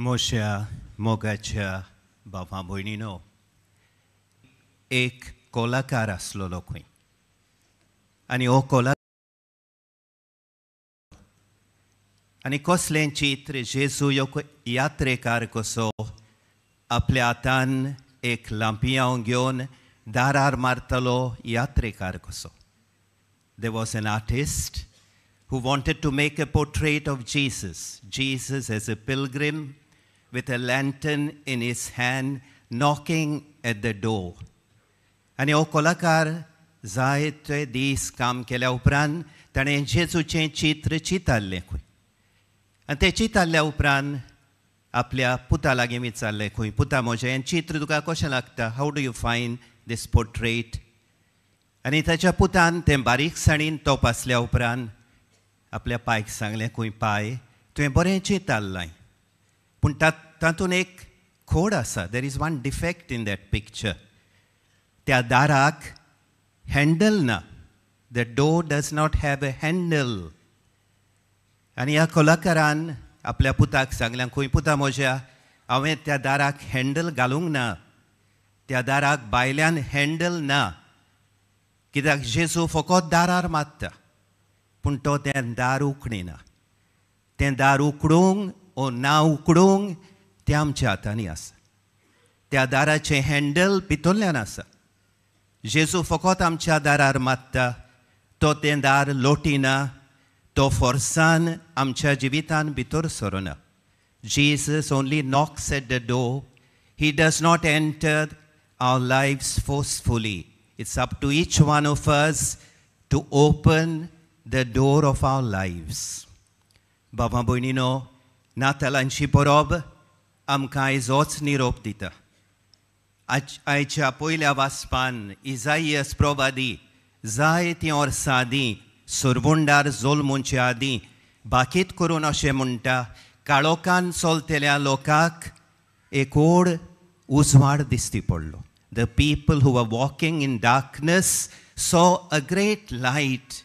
मोशा मोगाच्या बाबा भयणीनो एक कलाकार आसलोलो खंय आनी हो कलाकार आनी कसलें चित्र जेजू यात्रेकार कसो आपल्या हातान एक लांपियाव घेवन दारार मारतलो यात्रेकार कसो. There was an artist who wanted to make a portrait of Jesus as a pilgrim with a lantern in his hand knocking at the door. आनी हो कलाकार जायते दीस काम केल्या उपरांत ताणें जेजूचें चित्र चितारलें खंय आनी तें चितारल्या उपरांत आपल्या पुता लागीं विचारलें खंय पुता म्हजें हें चित्र तुका कशें लागता, how do you find this portrait. आनी ताच्या पुतान तें बारीकसाणीन तपासल्या उपरांत आपल्या पायक सांगलें खंय पाय तुवें बरें चितारलां पूण तातूंत एक खोड आसा. There is one defect in that picture. त्या दाराक हँडल ना. The door does not have a handle. आनी ह्या कलाकारान आपल्या पुताक सांगलें खंय पुता म्हज्या हांवें त्या दाराक हँडल घालूंक ना. त्या दाराक भायल्यान हँडल ना कित्याक जेजू फकत दारार मारता पूण तो तें दार उखडिना. तें दार उखडूंक ओ ना उखडूंक तें आमच्या हातांनी आसा. त्या दाराचें हँडल भितरल्यान आसा. जेजू फकत आमच्या दारार मारता. तो तें दार लोटिना. तो फोर्सान आमच्या जिवितान भितर Sarna. Jesus only knocks at the door. He does not enter our lives forcefully. It's up to each one of us to open the door of our lives. बाबा भयणीनो, नातालांची परब आमकां आयज होच निरोप दिता. आयच्या पयल्या वाचपान इसाइयास प्रवादी जायतीं वर्सां आदीं सुरवंडार जोल्मूच्या आदीं बाकीत करून अशें म्हणटा काळोखान चलतल्या लोकांक एक व्हड उजवाड दिश्टी पडलो. The people who were walking in darkness saw a great light.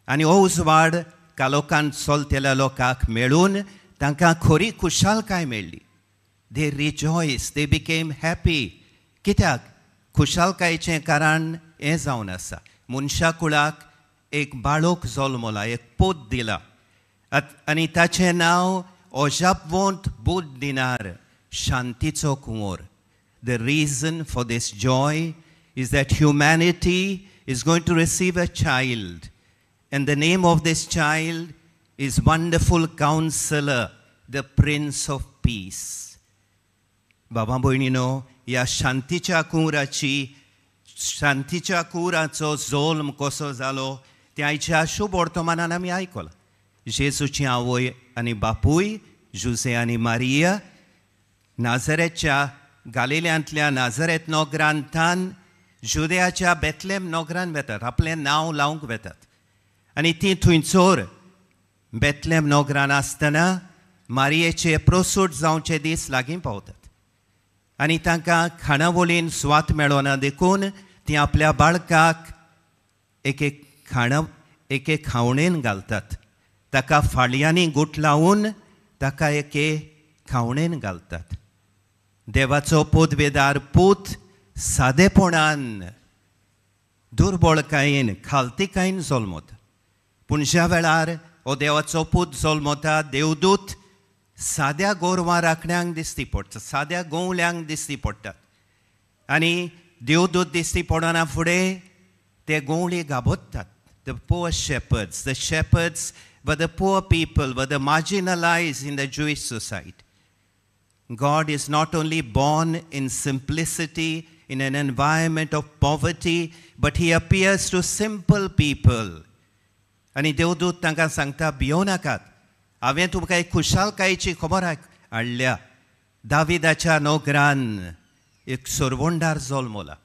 आनी हो उजवाड काळोखान चलतल्या लोकांक मेळून तांकां खरी खुशालकाय मेळ्ळी. They rejoiced, they became happy. कित्याक खुशालकायेचें कारण हें जावन आसा. मनशा कुळाक एक बाळोक जल्मला, एक पूत दिला आनी ताचें नांव ओजापवंत बूद दिनार, शांतीचो कुंवर. The reason for this joy is that humanity is going to receive a child. And the name of this child is Wonderful Counselor, the Prince of Peace. बाबा भयणीनो, ह्या शांतीच्या कुंवराचो जल्म कसो जालो तें आयच्या शुभ वर्तमानान आमी आयकलां. जेजूची आवय आनी बापूय जुसे आनी मारिया नाझरेतच्या गालिल्यांतल्या नाझरेत नोगरांतान जुदेयाच्या बेथलेम नोगरान वेतात. आपलें नांव लावंक वेतात आनी तीं थंयसर बेथलेम नोगरान आसतना मारियेचे प्रसूत जावचे दीस लागीं पावतात आनी तांकां खाणावळीन स्वात मेळना देखून तीं आपल्या बाळकाक एक एक खावणेन घालतात. ताका फाळयांनी गुट लावून ताका एक खावणेन घालतात. देवाचो पोदवेदार पूत सादेपणान दुर्बळकायेन खालतीकायेन जल्मता. पूण ज्या वेळार हो देवाचो पूत जल्मता देवदूत साद्या गोरवां राखण्यांक दिश्टी पडटा, साद्या गोवल्यांक दिश्टी पडटात आनी देवदूत दिश्टी पडना फुडें ते गोवळी गाबोत्तात. The poor shepherds. The shepherds were the poor people, were the marginalized in the Jewish society. God is not only born in simplicity, in an environment of poverty, but he appears to simple people. आनी देवदूत तांकां सांगता भियो नाकात, हांवें तुमकां एक खुशालकायेची खबर हाडल्या. दाविदाच्या नोगरान एक सुरवंडार जल्मला.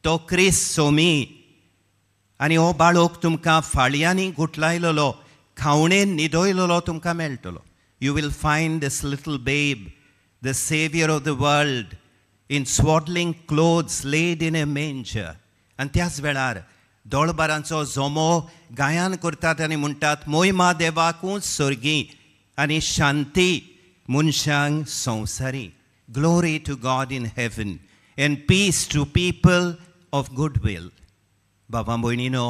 तो क्रिस्त सोमी आनी हो बाळोक तुमकां फाळयांनी गुटलायलेलो, खावणेन न्हिदयलेलो तुमकां मेळटलो. You will find this little babe, the savior of the world, in swaddling clothes laid in a manger. आनी त्याच वेळार दोळबारांचो जोमो गायन करतात आनी म्हणटात मोहिमा देवाकूच सर्गी आनी शांती मनशांक संवसारी. Glory to God in heaven and peace to people of good will. बाबा भयणीनो,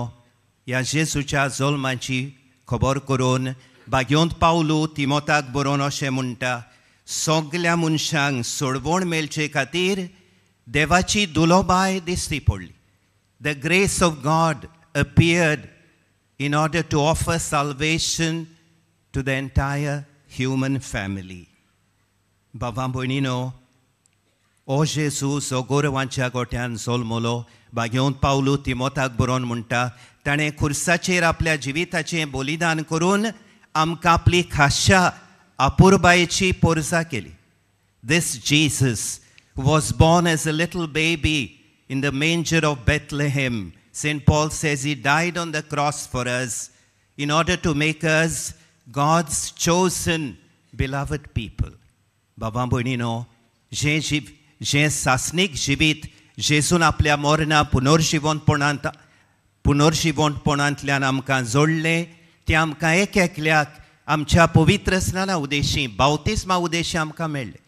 ह्या जेजूच्या जल्माची खबर करून बाग्योंत पावलू तिमोथाक बरोवन अशें म्हणटा, सगल्या मनशांक सोडवण मेळचे खातीर देवाची दुलोबाय दिश्टी पडली. The grace of God appeared in order to offer salvation to the entire human family. बाबा भयणीनो, ओ जेजू जो गोरवांच्या गोठ्यान जल्मलो, बाग्योंत पावलू तिमोथाक बरोवन म्हणटा, ताणें खुर्साचेर आपल्या जिविताचें बलिदान करून आमकां आपली खाशा आपुरबायेची पोरसां केली. This Jesus was born as a little baby in the manger of Bethlehem. St. Paul says he died on the cross for us in order to make us God's chosen beloved people. बाबा भयणीनो, जें सासनीक जिवीत जेजून आपल्या मोरना पुनर्जिवंतपणांतल्यान आमकां जोडलें, तें आमकां एक एकल्याक आमच्या पवित्र स्नाना उदेशी, बावतिस्मा उदेशी आमकां मेळ्ळें.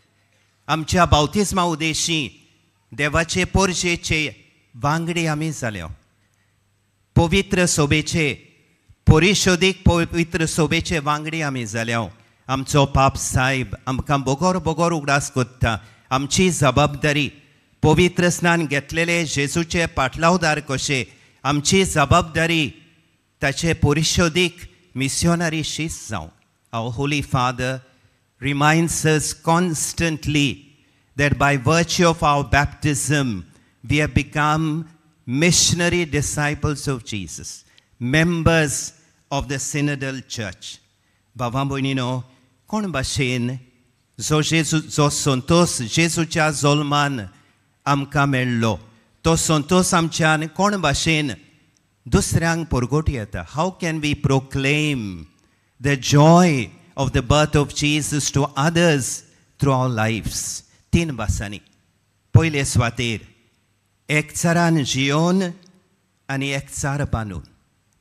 आमच्या बावतिस्मा उदेशी देवाचे पोरजेचे वांगडी आमी जाल्यो. पवित्र सोबेचे, परिशोधीक पवित्र सोबेचे वांगडी आमी जाल्यो. आमचो पाप साहेब आमकां बोगोर बोगोर उगडास कोत्ता. आमची जबाबदारी पवित्र स्नान घेतलेले जेजूचे पाटलावदार कशे, आमची जबाबदारी ताचे परिशोधीक मिशनरी शीस जावं. Our Holy Father reminds us constantly that by virtue of our baptism we have become missionary disciples of Jesus, members of the synodal church. बाबा भयणीनो, कोण भाशेन जो संतोष जेजूच्या जल्मान आमकां मेळ्ळो, तो संतोष आमच्यान कोण भाशेन दुसऱ्यांक परगोटी येता. How can we proclaim the joy of the birth of Jesus to others through our lives? 3 भासांनी. पयले स्वातेर एकचारान जियोन आनी एकचार बांदून,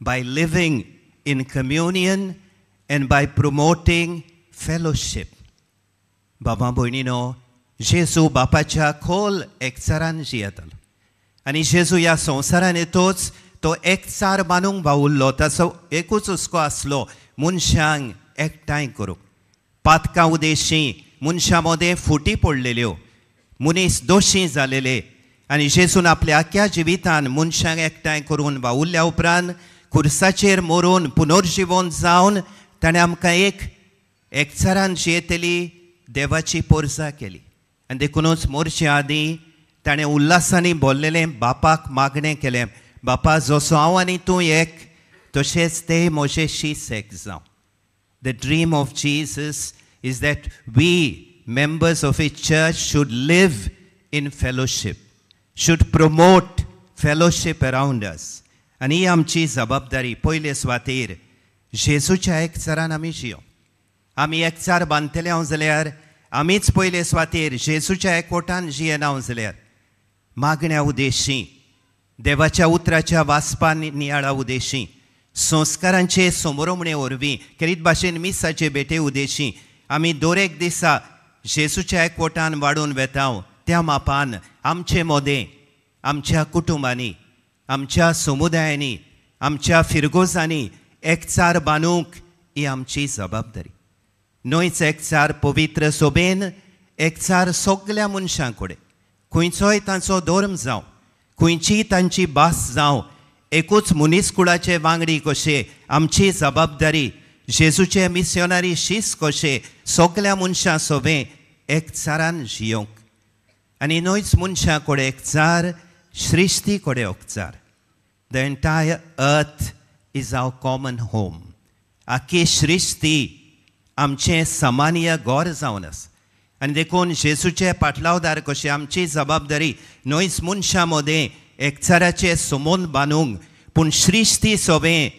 by living in communion and by promoting fellowship. बाबा भयणीनो, जेजू बापाच्या खोल एकचारान जियेतालो आनी जेजू ह्या संवसारान येतोच तो एकचार बांदूंक वावुरलो. ताचो एकूच हुस्को आसलो, मनशांक एकठांय करूंक. पातकां उदेशी मनशां मदें फुटी पडलेल्यो, मनीस दोशी जालेले, आनी जेजून आपल्या आख्या जिवितान मनशांक एकठांय करून वावुरल्या उपरांत खुर्साचेर मरून पुनर्जिवन जावन ताणें आमकां एकचारान जियेतली देवाची पोरसां केली. आनी देखूनच मोरचे आदीं ताणें उल्हासांनी भरलेलें बापाक मागणें केलें, बापा जसो हांव आनी तूं एक, तशेंच ते म्हजे शीस एक जावं. The dream of Jesus is that we, members of a church, should live in fellowship, should promote fellowship around us. आनी ही आमची जबाबदारी. पयले स्वातेर जेजूच्या एकचारान आमी जियो. आमी एकचार बांदतले हांव जाल्यार आमीच पयले स्वातेर जेजूच्या एकवटान जियेना जाल्यार मागण्या उदेशी, देवाच्या उतराच्या वाचपा नियाळा उदेशी, संस्कारांचे समोरमणे वरवीं, खेरीत भाशेन मिसाचे बेटे उदेशी आमी दर एक दिसा जेजूच्या एकवटान वाडून वेताव. त्या मापान आमचे मोदें आमच्या कुटुंबांनी, आमच्या समुदायांनी, आमच्या फिरगोजांनी एकचार बांदूंक ही आमची जबाबदारी. न्हयच एकचार पवित्र सोबेन, एकचार सगल्या मनशां कडेन, खंयचोय तांचो धर्म जावं, खंयचीय तांची भास जावं, एकूच मनीसकुळाचे वांगडी कशे आमची जबाबदारी जेजूचे मिशनरी शीस कशे सगल्या मनशां सोबें एकचारान जियोंक. आनी न्हयच मनशां कडेन एकचार, सृश्टी कडेन एकचार. The entire earth is our common home. आख्खी सृश्टी आमचें सामान्य घर जावन आसा. आनी देखून जेजूचे पाटलावदार कशें आमची जबाबदारी न्हयच मनशां मदें एकचाराचे संबंद बांदूंक, पूण सृश्टी सोबें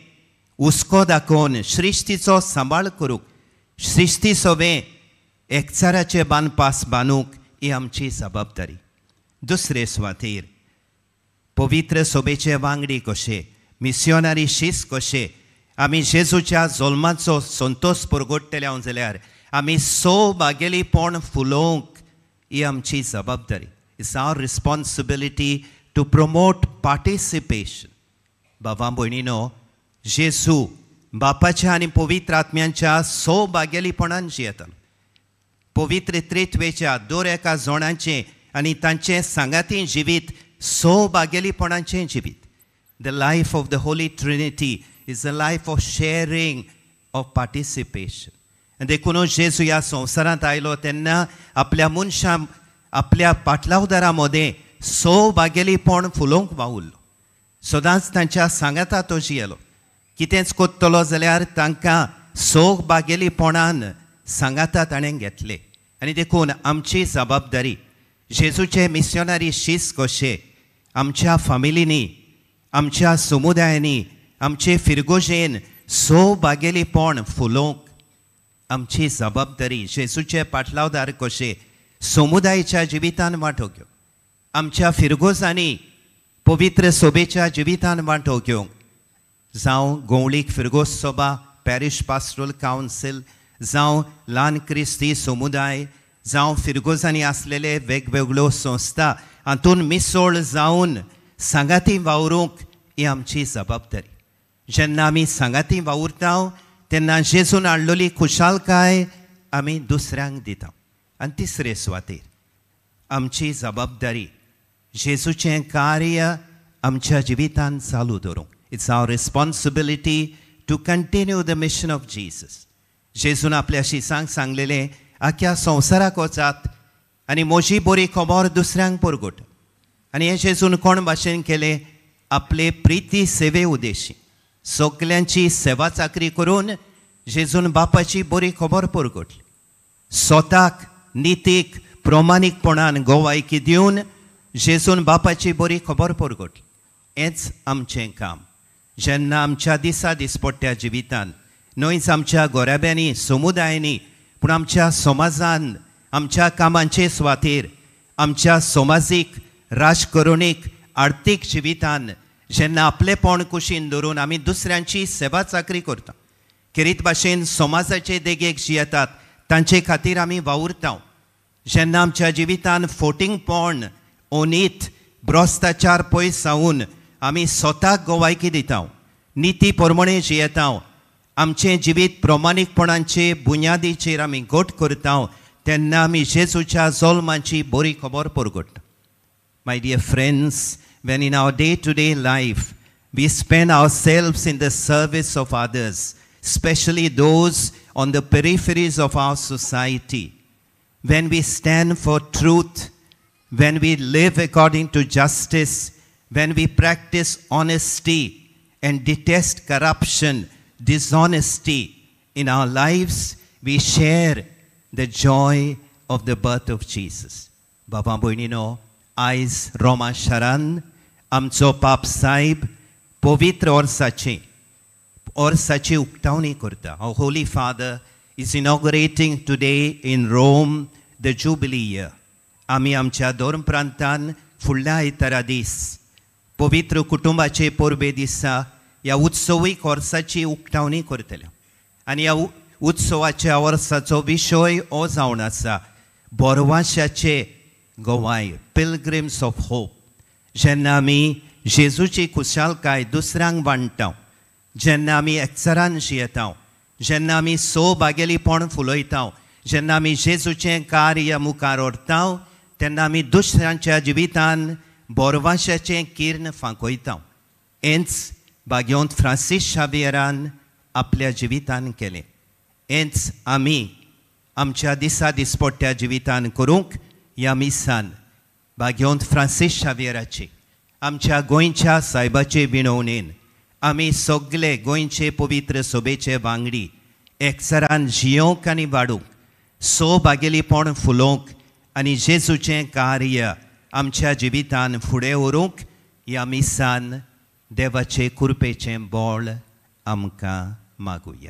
हुस्को दाखोवन सृश्टीचो सांबाळ करूंक, सृश्टी सोबें एकचाराचे बांदपास बांदूंक ही आमची जबाबदारी. दुसरे सुवातेर पवित्र सोबेचे वांगडी कशे, मिशनरी शीस कशे आमी जेजूच्या जल्माचो संतोश परगटतले हांव जाल्यार आमी सौभाग्यलीपण फुलोवंक ही आमची जबाबदारी. It's our responsibility to promote participation. बाबा भयणीनो, जेजू बापाच्या आनी पवित्र आत्म्यांच्या सौभाग्यलीपणान जियेतालो. पवित्र त्रित्वेच्या दर एका जोडांचें आनी तांचें सांगाती जिवीत सौभाग्यलीपणाचें जिवीत. The life of the Holy Trinity is a life of sharing, of participation. आनी देखून जेजू ह्या संवसारांत आयलो तेन्ना आपल्या मनशां आपल्या पाटलावदारा मदें सौभाग्यलीपण फुलोवंक वावुरलो. सदांच तांच्या सांगाता तो जियेलो. कितेंच कोत्तलो जाल्यार तांकां सौभाग्यलीपणान सांगाता ताणें घेतले. आनी देखून आमची जबाबदारी जेजूचे मिशनरी शीस कशे आमच्या फामिलींनी, आमच्या समुदायांनी, आमचे फिरगोजेन सौभाग्यलीपण फुलोवंक आमची जबाबदारी. जेजूचे पाटलावदार कशे समुदायाच्या जिवितान वांटो घेवंक, आमच्या फिरगोजांनी पवित्र सोबेच्या जिवितान वांटो घेवंक, जावं गोवळीक फिरगोस सोबा, पॅरिश पास्टोरल कावन्सील, जावं ल्हान क्रिस्ती समुदाय, जावं फिरगोजांनी आसलेले वेगवेगळ्यो संस्था हातून मिसळ जावन सांगाती वावरूंक ही आमची जबाबदारी. जेन्ना आमी सांगाती वावुरता तेन्ना जेजून हाडलेली खुशालकाय आमी दुसऱ्यांक दिता. आनी तिसरे सुवातेर आमची जबाबदारी जेजूचें कार्य आमच्या जिवितान चालू दवरूंक. It's our responsibility to continue the mission of Jesus. जेजून आपल्या शिसांक सांगलेलें आख्या संवसाराक वचात आनी म्हजी बरी खबर दुसऱ्यांक परगट. आनी हे जेजून कोण भाशेन केलें? आपले प्रिती सेवे उद्देशी सगल्यांची सेवा चाकरी करून जेजून बापाची बरी खबर परगटली. स्वताक नितीक प्रमाणीकपणान गोवायकी दिवन जेजून बापाची बरी खबर परगटली. हेंच आमचें काम. जेन्ना आमच्या दिसा दिसपट्ट्या जिवितान न्हयच आमच्या गोऱ्याब्यांनी समुदायांनी पूण आमच्या समाजान, आमच्या कामांचे सुवातेर, आमच्या समाजीक, राजकरणीक, आर्थीक जिवितान जेन्ना आपलेपण कुशीन धरून आमी दुसऱ्यांची सेवा चाकरी करता, खेरीत भाशेन समाजाचे देगेक जियेतात तांचे खातीर आमी वावुरता. जेन्ना आमच्या जिवितान फोटिंगपण, ओनीत, भ्रश्टाचार पयस जावन आमी स्वताक गोवायकी दिता, निती प्रमाणे जियेता, आमचें जिवीत प्रमाणीकपणाचे बुन्यादीचेर आमी घट करता, तेन्ना आमी जेजूच्या जल्माची बरी खबर परगटता. My dear friends, when in our day-to-day life we spend ourselves in the service of others, especially those on the peripheries of our society, when we stand for truth, when we live according to justice, when we practice honesty and detest corruption, dishonesty in our lives, we share the joy of the birth of Jesus. Baba Boynino, आयज रोमा शारान आमचो पाप साहेब पवित्र ओर्साची उक्तावणी करता. Our Holy Father is inaugurating today in Rome the Jubilee year. आमी आमच्या दोन प्रांतान फुडल्या आयतारा दीस पवित्र कुटुंबाचे परबे दिसा ह्या उत्सवीक वर्साची उक्तावणी करतले. आनी ह्या उत्सवाच्या वर्साचो विशय हो जावन आसा बोरवाशाचे गोवाय, पिलग्रिम्स ऑफ होप. जेन्ना आमी जेजूची खुशालकाय दुसऱ्यांक वांटता, जेन्ना आमी एकचारान जियेता, जेन्ना आमी सौभाग्यलीपण फुलयता, जेन्ना आमी जेजूचें कार्य मुखार व्हरता, तेन्ना आमी दुसऱ्यांच्या जिवितान बोरवाशाचें किर्ण फांकयता. हेंच भाग्यवंत फ्रांसीस शावियरान आपल्या जिवितान केलें. हेंच आमी आमच्या दिसा दिसपट्ट्या जिवितान करूंक ह्या मिसान भाग्यवंत फ्रांसीस शावियराची आमच्या गोंयच्या सायबाचे विणवणेन आमी सगळे गोंयचे पवित्र सोबेचे वांगडी एकचारान जियोंक आनी वाडूंक, सौभाग्यलीपण फुलोवंक आनी जेजूचें कार्य आमच्या जिवितान फुडें व्हरूंक ह्या मिसान देवाचे कृपेचें बोळ आमकां मागुया.